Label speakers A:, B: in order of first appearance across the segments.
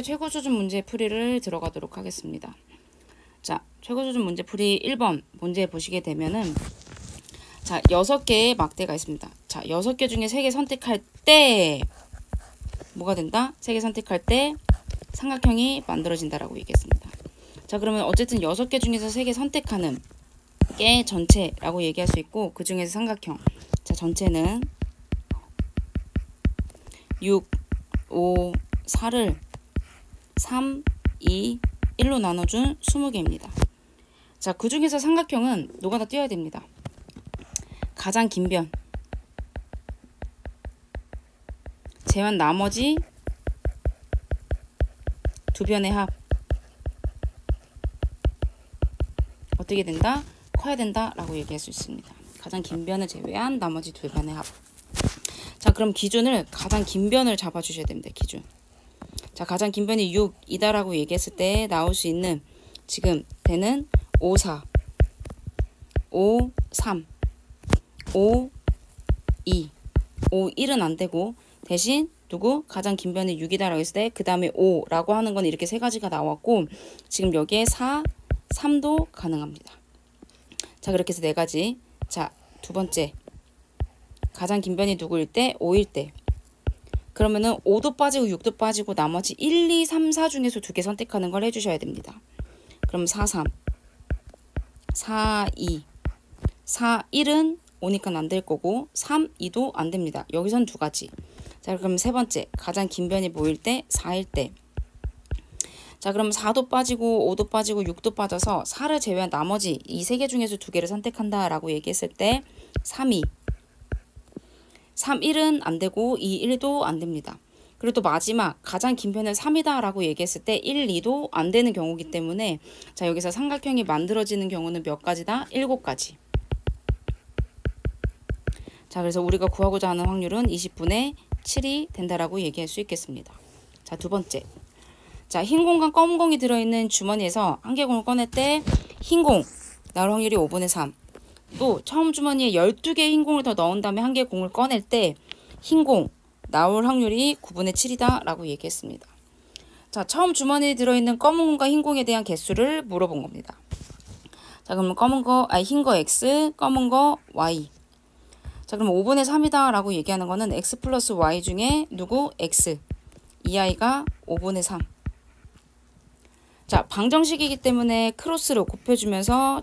A: 최고 수준 문제풀이를 들어가도록 하겠습니다. 자, 최고 수준 문제풀이 1번 문제 보시게 되면은 자, 6개의 막대가 있습니다. 자, 6개 중에 3개 선택할 때 뭐가 된다? 3개 선택할 때 삼각형이 만들어진다라고 얘기했습니다. 자, 그러면 어쨌든 6개 중에서 3개 선택하는 게 전체라고 얘기할 수 있고, 그 중에서 삼각형. 자, 전체는 6, 5, 4를 3, 2, 1로 나눠준 20개입니다. 자, 그 중에서 삼각형은 노가다 띄어야 됩니다. 가장 긴 변 제한 나머지 두 변의 합 어떻게 된다? 커야 된다 라고 얘기할 수 있습니다. 가장 긴 변을 제외한 나머지 두 변의 합. 자, 그럼 기준을 가장 긴 변을 잡아 주셔야 됩니다. 기준. 자, 가장 긴 변이 6이다라고 얘기했을 때 나올 수 있는 지금 되는 5, 4, 5, 3, 5, 2, 5, 1은 안 되고 대신 누구? 가장 긴 변이 6이다라고 했을 때 그 다음에 5라고 하는 건 이렇게 세 가지가 나왔고, 지금 여기에 4, 3도 가능합니다. 자, 그렇게 해서 네 가지. 자, 두 번째. 가장 긴 변이 누구일 때? 5일 때. 그러면은 5도 빠지고 6도 빠지고 나머지 1, 2, 3, 4 중에서 2개 선택하는 걸 해주셔야 됩니다. 그럼 4, 3, 4, 2, 4, 1은 5니까 안 될 거고 3, 2도 안 됩니다. 여기선 두 가지. 자, 그럼 세 번째. 가장 긴 변이 뭐일 때? 4일 때. 자, 그럼 4도 빠지고 5도 빠지고 6도 빠져서 4를 제외한 나머지 이 세 개 중에서 2개를 선택한다 라고 얘기했을 때 3, 2, 3, 1은 안 되고 2, 1도 안 됩니다. 그리고 또 마지막 가장 긴 변을 3이다 라고 얘기했을 때 1, 2도 안 되는 경우이기 때문에 자, 여기서 삼각형이 만들어지는 경우는 몇 가지다? 7가지. 자, 그래서 우리가 구하고자 하는 확률은 20분의 7이 된다라고 얘기할 수 있겠습니다. 자, 두 번째. 자, 흰 공과 검은 공이 들어있는 주머니에서 한 개 공을 꺼낼 때 흰 공 나올 확률이 5분의 3. 또 처음 주머니에 12개의 흰 공을 더 넣은 다음에 한 개의 공을 꺼낼 때 흰 공 나올 확률이 9분의 7이다 라고 얘기했습니다. 자, 처음 주머니에 들어있는 검은 공과 흰 공에 대한 개수를 물어본 겁니다. 자, 그러면 흰 거 X, 검은 거 Y. 자, 그럼 5분의 3이다 라고 얘기하는 거는 X 플러스 Y 중에 누구? X. 이 아이가 5분의 3. 자, 방정식이기 때문에 크로스로 곱해주면서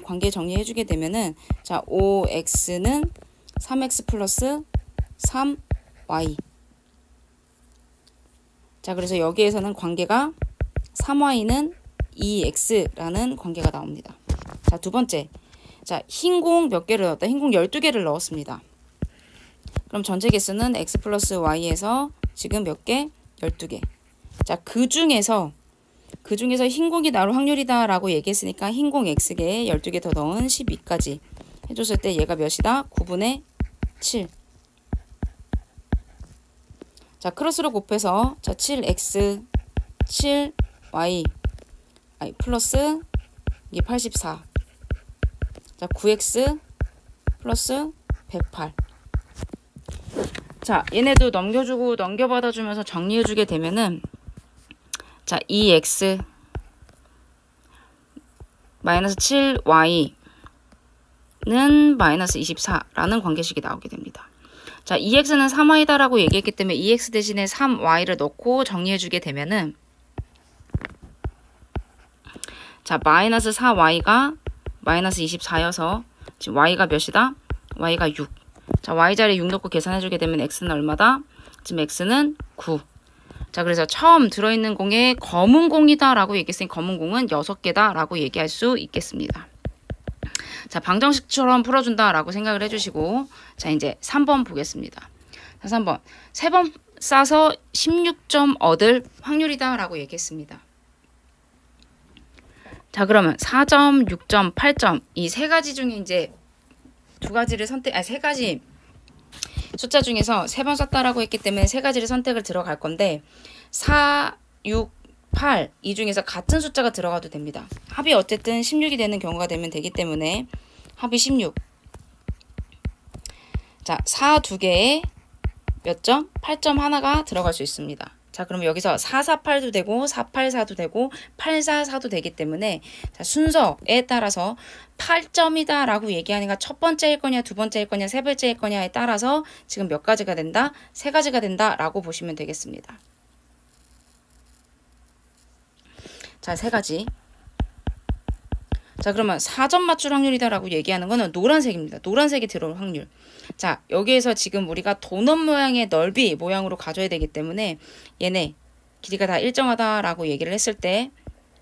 A: 관계 정리해주게 되면은 자, 5x는 3x 플러스 3y. 자, 그래서 여기에서는 관계가 3y는 2x라는 관계가 나옵니다. 자, 두 번째. 자, 흰 공 몇 개를 넣었다? 흰 공 12개를 넣었습니다. 그럼 전체 개수는 x 플러스 y에서 지금 몇 개? 12개. 자, 그 중에서 흰 공이 나올 확률이다 라고 얘기했으니까 흰 공 x개에 12개 더 넣은 12까지 해줬을 때 얘가 몇이다? 9분의 7. 자, 크로스로 곱해서 자, 7x 7y 플러스 이게 84. 자, 9x 플러스 108. 자, 얘네도 넘겨주고 넘겨받아주면서 정리해주게 되면은 자, 2x 마이너스 7y는 마이너스 24라는 관계식이 나오게 됩니다. 자, 2x는 3y다 라고 얘기했기 때문에 2x 대신에 3y를 넣고 정리해주게 되면은 자, 마이너스 4y가 마이너스 24여서 지금 y가 몇이다? y가 6. 자, y자리에 6 넣고 계산해주게 되면 x는 얼마다? 지금 x는 9. 자, 그래서 처음 들어있는 공에 검은 공이다 라고 얘기했으니 검은 공은 6개다 라고 얘기할 수 있겠습니다. 자, 방정식처럼 풀어준다 라고 생각을 해주시고, 자, 이제 3번 보겠습니다. 자, 3번. 3번 싸서 16점 얻을 확률이다 라고 얘기했습니다. 자, 그러면 4점, 6점, 8점 이 세 가지 중에 이제 세 가지 숫자 중에서 3번 썼다라고 했기 때문에 세 가지를 선택을 들어갈 건데 4, 6, 8 이 중에서 같은 숫자가 들어가도 됩니다. 합이 어쨌든 16이 되는 경우가 되면 되기 때문에 합이 16. 자, 4 2개에 몇 점? 8점 하나가 들어갈 수 있습니다. 자, 그럼 여기서 448도 되고 484도 되고 844도 되기 때문에 자, 순서에 따라서 8점이다 라고 얘기하니까 첫 번째일 거냐 두 번째일 거냐 세 번째일 거냐에 따라서 지금 몇 가지가 된다? 세 가지가 된다 라고 보시면 되겠습니다. 자, 세 가지. 자, 그러면 4점 맞출 확률이다 라고 얘기하는 거는 노란색입니다. 노란색이 들어올 확률. 자, 여기에서 지금 우리가 도넛 모양의 넓이 모양으로 가져야 되기 때문에 얘네 길이가 다 일정하다 라고 얘기를 했을 때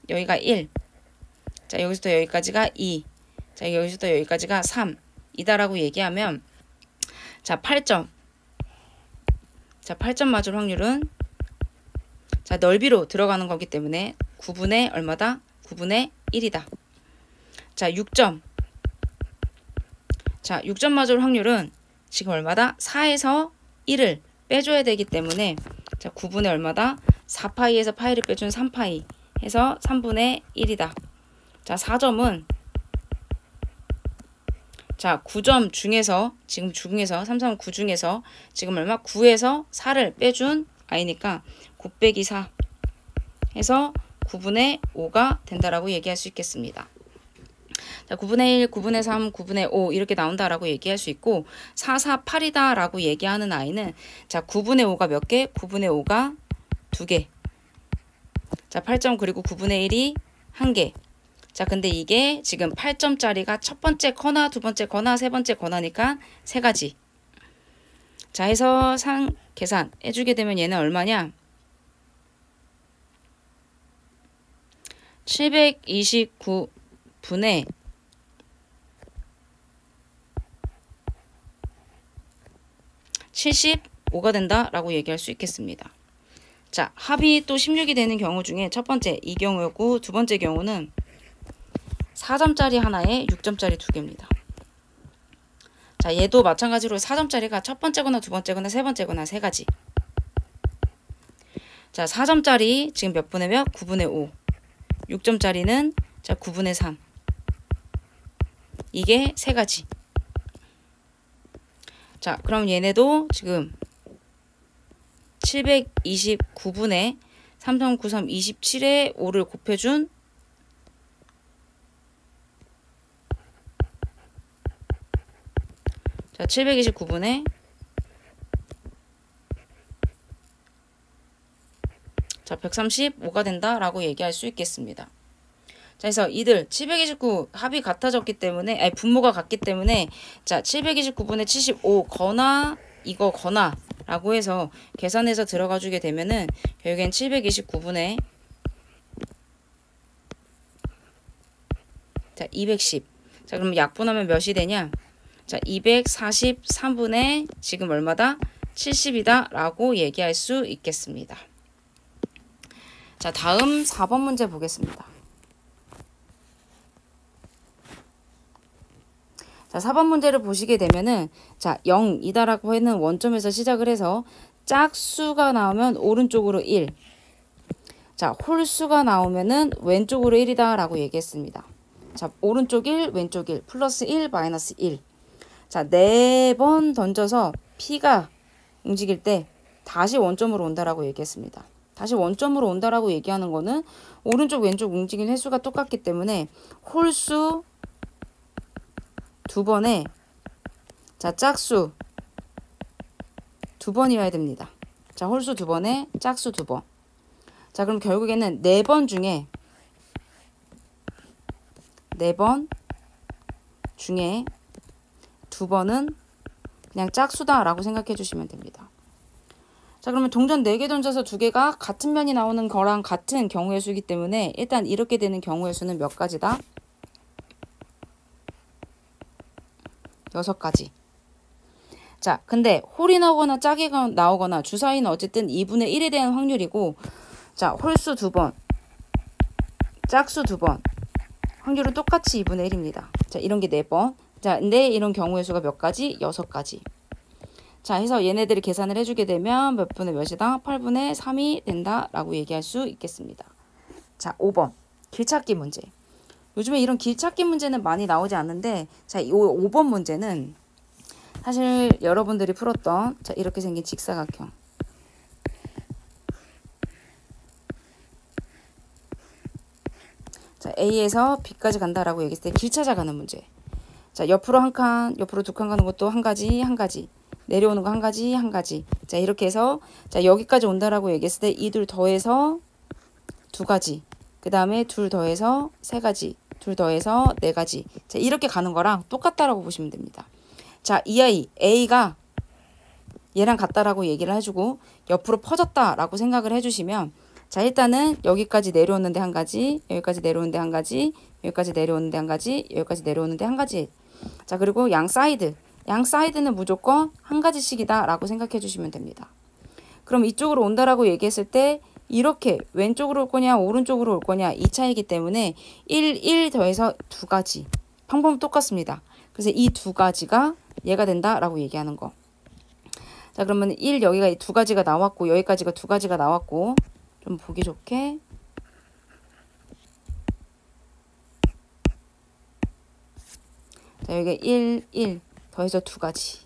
A: 여기가 1, 자, 여기서부터 여기까지가 2, 자, 여기서부터 여기까지가 3 이다 라고 얘기하면 자, 8점. 자, 8점 맞을 확률은 자, 넓이로 들어가는 거기 때문에 9분의 얼마다? 9분의 1이다. 자, 6점. 자, 6점 맞을 확률은 지금 얼마다? 4에서 1을 빼줘야 되기 때문에 자, 9분의 얼마다? 4파이에서 파이를 빼준 3파이 해서 3분의 1이다. 자, 4점은 자, 9점 중에서 지금 중에서 3, 3, 9 중에서 지금 얼마? 9에서 4를 빼준 i니까 9 빼기 4 해서 9분의 5가 된다라고 얘기할 수 있겠습니다. 자, 9분의 1, 9분의 3, 9분의 5 이렇게 나온다라고 얘기할 수 있고 4, 4, 8이다 라고 얘기하는 i는 자, 9분의 5가 몇 개? 9분의 5가 2개. 자, 8점 그리고 9분의 1이 1개. 자, 근데 이게 지금 8점짜리가 첫 번째 거나 두 번째 거나 세 번째 거나니까 세 가지. 자, 해서 계산 해주게 되면 얘는 얼마냐? 729분의 75가 된다라고 얘기할 수 있겠습니다. 자, 합이 또 16이 되는 경우 중에 첫 번째 이 경우였고 두 번째 경우는 4점짜리 하나에 6점짜리 두 개입니다. 자, 얘도 마찬가지로 4점짜리가 첫 번째거나 두 번째거나 세 번째거나 세 가지. 자, 4점짜리 지금 몇 분의 몇? 9분의 5. 6점짜리는 자, 9분의 3. 이게 세 가지. 자, 그럼 얘네도 지금 729분의 3.93 27에 5를 곱해준 자, 729분의 자, 135가 된다라고 얘기할 수 있겠습니다. 자, 그래서 이들 729 합이 같아졌기 때문에 아니 분모가 같기 때문에 자, 729분의 75 거나 이거 거나 라고 해서 계산해서 들어가 주게 되면은 결국엔 729분의 자, 210. 자, 그럼 약분하면 몇이 되냐? 자, 243분의 지금 얼마다? 70이다 라고 얘기할 수 있겠습니다. 자, 다음 4번 문제 보겠습니다. 자, 4번 문제를 보시게 되면은 자, 0이다라고 하는 원점에서 시작을 해서 짝수가 나오면 오른쪽으로 1. 자, 홀수가 나오면은 왼쪽으로 1이다 라고 얘기했습니다. 자, 오른쪽 1, 왼쪽 1, 플러스 1, 마이너스 1. 자, 4번 던져서 P가 움직일 때 다시 원점으로 온다라고 얘기했습니다. 다시 원점으로 온다라고 얘기하는 거는 오른쪽 왼쪽 움직이는 횟수가 똑같기 때문에 홀수 두 번에 자, 짝수 두 번이어야 됩니다. 자, 홀수 두 번에 짝수 두 번. 자, 그럼 결국에는 4번 중에 4번 중에 2번은 그냥 짝수다라고 생각해 주시면 됩니다. 자, 그러면 동전 4개 던져서 2개가 같은 면이 나오는 거랑 같은 경우의 수이기 때문에 일단 이렇게 되는 경우의 수는 몇 가지다? 6가지. 자, 근데 홀이 나오거나 짝이 나오거나 주사위는 어쨌든 2분의 1에 대한 확률이고 자, 홀수 2번, 짝수 2번 확률은 똑같이 2분의 1입니다. 자, 이런 게 4번. 자, 근데 이런 경우의 수가 몇 가지? 6가지. 자, 해서 얘네들이 계산을 해주게 되면 몇 분의 몇이다? 8분의 3이 된다라고 얘기할 수 있겠습니다. 자, 5번. 길찾기 문제. 요즘에 이런 길찾기 문제는 많이 나오지 않는데 자, 이 5번 문제는 사실 여러분들이 풀었던 자, 이렇게 생긴 직사각형. 자, A에서 B까지 간다라고 얘기했을 때 길 찾아가는 문제. 자, 옆으로 한 칸, 옆으로 두 칸 가는 것도 한 가지, 한 가지. 내려오는 거 한 가지, 한 가지. 자, 이렇게 해서 자, 여기까지 온다라고 얘기했을 때 이 둘 더해서 두 가지. 그 다음에 둘 더해서 세 가지. 둘 더해서 네 가지. 자, 이렇게 가는 거랑 똑같다라고 보시면 됩니다. 자, 이 아이 A가 얘랑 같다라고 얘기를 해주고 옆으로 퍼졌다라고 생각을 해주시면 자, 일단은 여기까지 내려오는데 한 가지, 여기까지 내려오는데 한 가지, 여기까지 내려오는데 한 가지, 여기까지 내려오는데 한 가지. 자, 그리고 양 사이드는 무조건 한 가지씩이다 라고 생각해 주시면 됩니다. 그럼 이쪽으로 온다라고 얘기했을 때 이렇게 왼쪽으로 올 거냐 오른쪽으로 올 거냐 이 차이기 때문에 1 더해서 두 가지. 방법은 똑같습니다. 그래서 이 두 가지가 얘가 된다라고 얘기하는 거. 자, 그러면 1 여기가 두 가지가 나왔고 여기까지가 두 가지가 나왔고 좀 보기 좋게 자, 여기가 1 더해서 두 가지.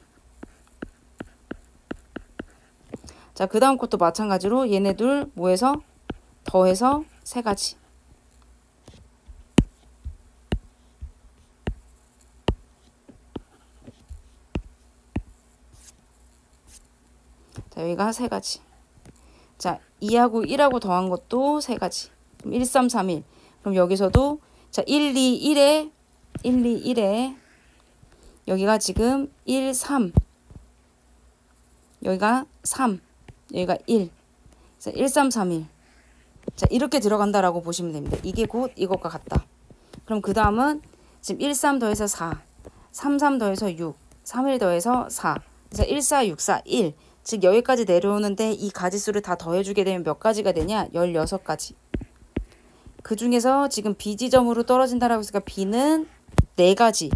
A: 자, 그 다음 것도 마찬가지로 얘네들 뭐해서 더해서 세 가지. 자, 여기가 세 가지. 자, 2하고 1하고 더한 것도 세 가지. 그럼 1, 3, 3, 1. 그럼 여기서도 자, 1, 2, 1에 여기가 지금 1, 3. 여기가 3. 여기가 1. 그래서 1, 3, 3, 1. 자, 이렇게 들어간다라고 보시면 됩니다. 이게 곧 이것과 같다. 그럼 그 다음은 지금 1, 3 더해서 4. 3, 3 더해서 6. 3, 1 더해서 4. 그래서 1, 4, 6, 4, 1. 즉 여기까지 내려오는데 이 가지수를 다 더해주게 되면 몇 가지가 되냐? 16가지. 그 중에서 지금 B 지점으로 떨어진다라고 했으니까 B는 4가지.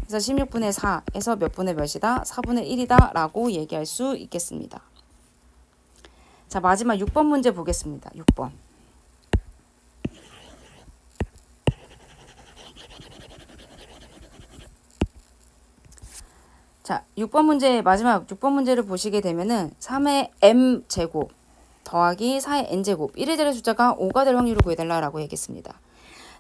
A: 그래서 16분의 4에서 몇 분의 몇이다? 4분의 1이다 라고 얘기할 수 있겠습니다. 자, 마지막 6번 문제 보겠습니다. 6번. 자, 6번 문제, 마지막 6번 문제를 보시게 되면은 3의 m제곱 더하기 4의 n제곱 1의 자리 숫자가 5가 될 확률을 구해달라고 얘기했습니다.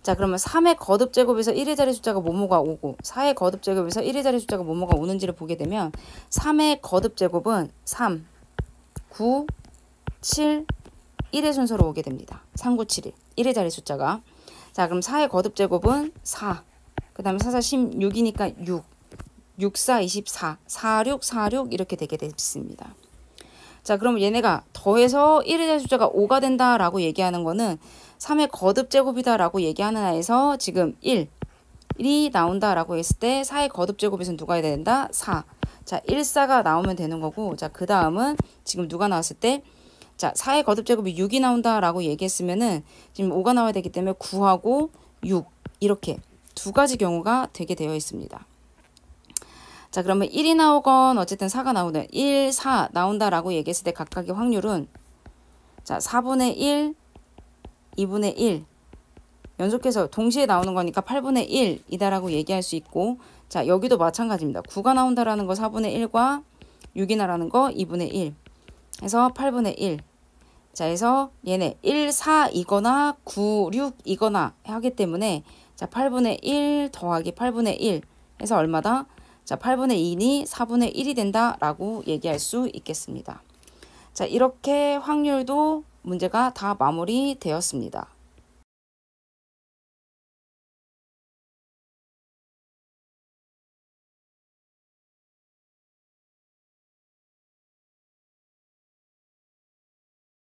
A: 자, 그러면 3의 거듭제곱에서 1의 자리 숫자가 뭐뭐가 5고 4의 거듭제곱에서 1의 자리 숫자가 뭐뭐가 오는지를 보게 되면 3의 거듭제곱은 3, 9, 7, 1의 순서로 오게 됩니다. 3, 9, 7, 1. 1의 자리 숫자가. 자, 그럼 4의 거듭제곱은 4. 그 다음에 4, 4, 16이니까 6. 6, 4, 24. 4, 6, 4, 6 이렇게 되게 됐습니다. 자, 그럼 얘네가 더해서 1의 자리 숫자가 5가 된다라고 얘기하는 거는 3의 거듭제곱이다라고 얘기하는 아에서 지금 1이 나온다라고 했을 때 4의 거듭제곱에서는 누가 해야 된다? 4. 자, 1, 4가 나오면 되는 거고 자, 그 다음은 지금 누가 나왔을 때 자, 4의 거듭제곱이 6이 나온다라고 얘기했으면은 지금 5가 나와야 되기 때문에 9하고 6 이렇게 두 가지 경우가 되게 되어 있습니다. 자, 그러면 1이 나오건 어쨌든 4가 나오든 1, 4 나온다라고 얘기했을 때 각각의 확률은 자, 4분의 1, 2분의 1 연속해서 동시에 나오는 거니까 8분의 1이다라고 얘기할 수 있고 자, 여기도 마찬가지입니다. 9가 나온다라는 거 4분의 1과 6이 나라는 거 2분의 1 해서 8분의 1 자, 해서 얘네 1, 4이거나 9, 6이거나 하기 때문에 자, 8분의 1 더하기 8분의 1 해서 얼마다? 자, 8분의 2니 4분의 1이 된다라고 얘기할 수 있겠습니다. 자, 이렇게 확률도 문제가 다 마무리되었습니다.